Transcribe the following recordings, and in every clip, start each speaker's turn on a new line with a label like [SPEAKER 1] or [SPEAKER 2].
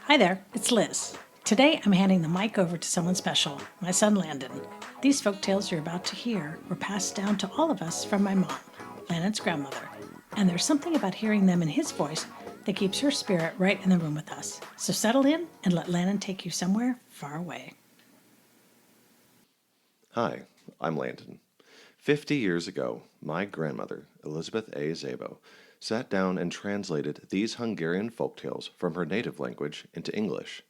[SPEAKER 1] Hi there, it's Liz. Today I'm handing the mic over to someone special, my son Landon. These folk tales you're about to hear were passed down to all of us from my mom, Landon's grandmother. And there's something about hearing them in his voice that keeps her spirit right in the room with us. So settle in and let Landon take you somewhere far away.
[SPEAKER 2] Hi, I'm Landon. 50 years ago, my grandmother, Elizabeth A. Szabo, sat down and translated these Hungarian folktales from her native language into English.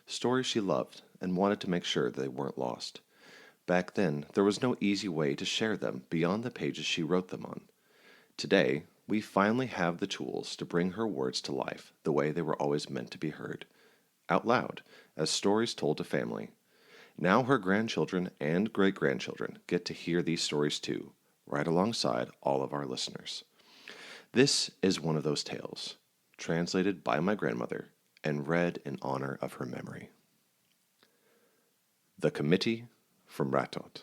[SPEAKER 2] Stories she loved and wanted to make sure they weren't lost. Back then, there was no easy way to share them beyond the pages she wrote them on. Today, we finally have the tools to bring her words to life the way they were always meant to be heard, out loud, as stories told to family. Now her grandchildren and great-grandchildren get to hear these stories too, right alongside all of our listeners. This is one of those tales, translated by my grandmother and read in honor of her memory. The Committee from Rátót.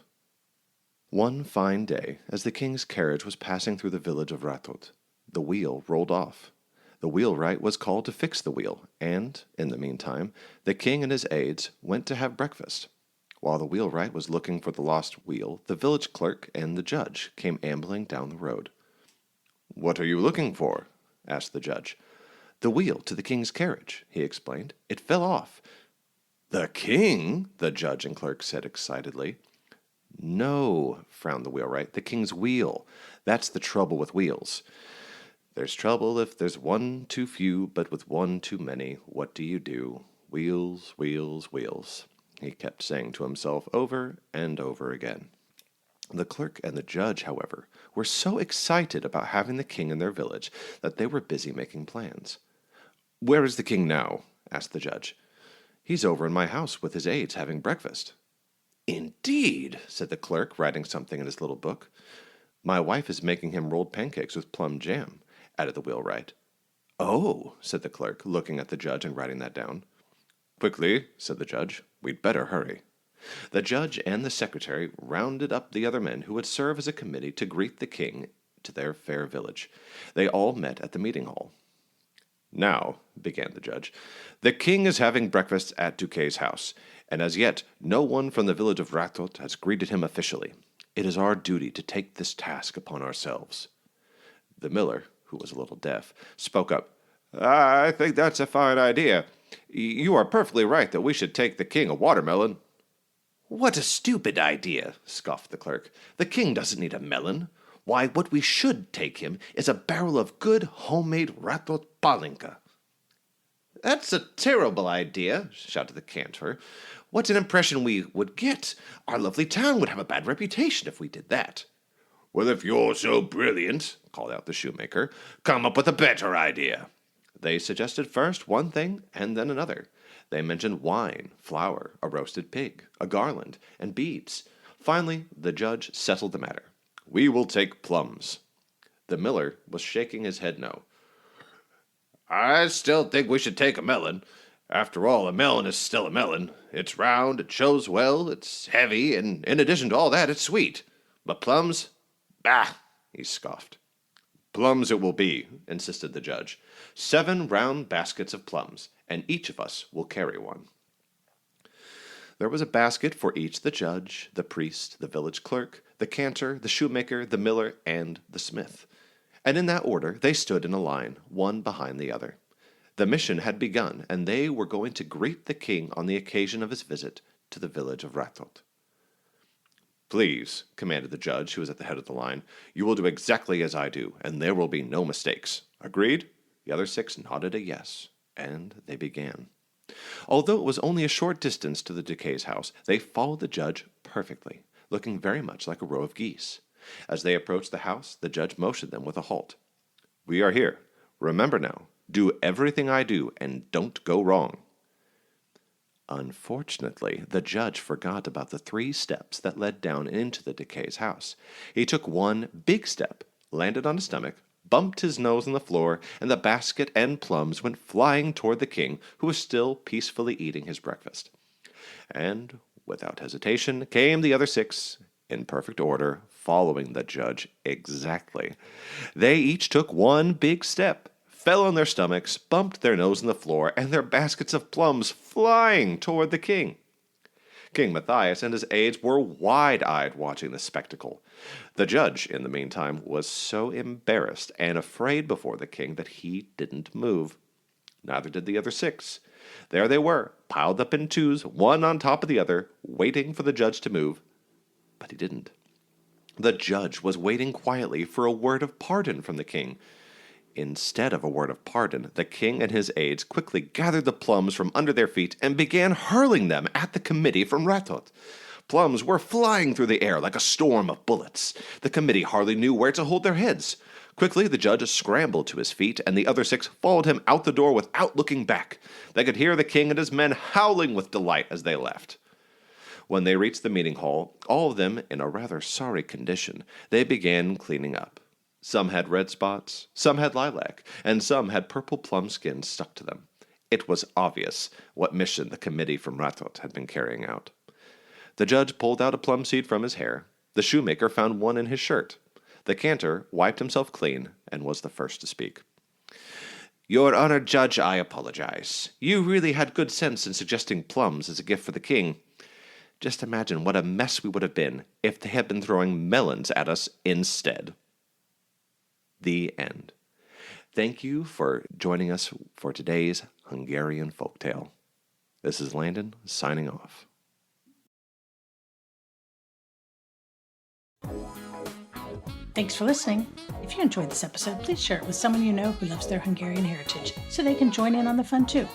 [SPEAKER 2] One fine day, as the king's carriage was passing through the village of Rátót, the wheel rolled off. The wheelwright was called to fix the wheel, and, in the meantime, the king and his aides went to have breakfast. While the wheelwright was looking for the lost wheel, the village clerk and the judge came ambling down the road. "What are you looking for?" asked the judge. "The wheel to the king's carriage," he explained. "It fell off." "The king?" the judge and clerk said excitedly. "No," frowned the wheelwright, "the king's wheel. That's the trouble with wheels. There's trouble if there's one too few, but with one too many, what do you do? Wheels, wheels, wheels," he kept saying to himself over and over again. The clerk and the judge, however, were so excited about having the king in their village that they were busy making plans. "Where is the king now?" asked the judge. "He's over in my house with his aides having breakfast." "Indeed," said the clerk, writing something in his little book. "My wife is making him rolled pancakes with plum jam," added the wheelwright. "Oh," said the clerk, looking at the judge and writing that down. "Quickly," said the judge. "We'd better hurry." The judge and the secretary rounded up the other men who would serve as a committee to greet the king to their fair village. They all met at the meeting hall. "Now," began the judge, "the king is having breakfast at Duquesne's house, and as yet no one from the village of Rátót has greeted him officially. It is our duty to take this task upon ourselves." The miller, who was a little deaf, spoke up. "I think that's a fine idea. You are perfectly right that we should take the king a watermelon." "What a stupid idea," scoffed the clerk. "The king doesn't need a melon. Why, what we should take him is a barrel of good homemade Rátót palinka." "That's a terrible idea," shouted the cantor. "What an impression we would get! Our lovely town would have a bad reputation if we did that." "Well, if you're so brilliant," called out the shoemaker, "come up with a better idea." They suggested first one thing and then another. They mentioned wine, flour, a roasted pig, a garland, and beads. Finally, the judge settled the matter. "We will take plums." The miller was shaking his head no. "I still think we should take a melon. After all, a melon is still a melon. It's round, it shows well, it's heavy, and in addition to all that, it's sweet. But plums? Bah!" he scoffed. "Plums it will be," insisted the judge. 7 round baskets of plums, and each of us will carry one." There was a basket for each the judge, the priest, the village clerk, the cantor, the shoemaker, the miller, and the smith. And in that order they stood in a line, one behind the other. The mission had begun, and they were going to greet the king on the occasion of his visit to the village of Rátót. "Please," commanded the judge, who was at the head of the line, "you will do exactly as I do, and there will be no mistakes. Agreed?" The other 6 nodded a yes, and they began. Although it was only a short distance to the Duquesne's house, they followed the judge perfectly, looking very much like a row of geese. As they approached the house, the judge motioned them with a halt. "We are here. Remember now, do everything I do, and don't go wrong." Unfortunately, the judge forgot about the 3 steps that led down into the Duquesne's house. He took one big step, landed on his stomach, bumped his nose on the floor, and the basket and plums went flying toward the king, who was still peacefully eating his breakfast. And, without hesitation, came the other 6, in perfect order, following the judge exactly. They each took one big step, fell on their stomachs, bumped their nose in the floor, and their baskets of plums flying toward the king. King Matthias and his aides were wide-eyed watching the spectacle. The judge, in the meantime, was so embarrassed and afraid before the king that he didn't move. Neither did the other 6. There they were, piled up in twos, one on top of the other, waiting for the judge to move. But he didn't. The judge was waiting quietly for a word of pardon from the king. Instead of a word of pardon, the king and his aides quickly gathered the plums from under their feet and began hurling them at the committee from Rátót. Plums were flying through the air like a storm of bullets. The committee hardly knew where to hold their heads. Quickly, the judge scrambled to his feet, and the other 6 followed him out the door without looking back. They could hear the king and his men howling with delight as they left. When they reached the meeting hall, all of them in a rather sorry condition, they began cleaning up. Some had red spots, some had lilac, and some had purple plum skins stuck to them. It was obvious what mission the committee from Rátót had been carrying out. The judge pulled out a plum seed from his hair. The shoemaker found one in his shirt. The cantor wiped himself clean and was the first to speak. "Your Honor Judge, I apologize. You really had good sense in suggesting plums as a gift for the king. Just imagine what a mess we would have been if they had been throwing melons at us instead." The end. Thank you for joining us for today's Hungarian folktale. This is Landon signing off.
[SPEAKER 1] Thanks for listening. If you enjoyed this episode, please share it with someone you know who loves their Hungarian heritage so they can join in on the fun too.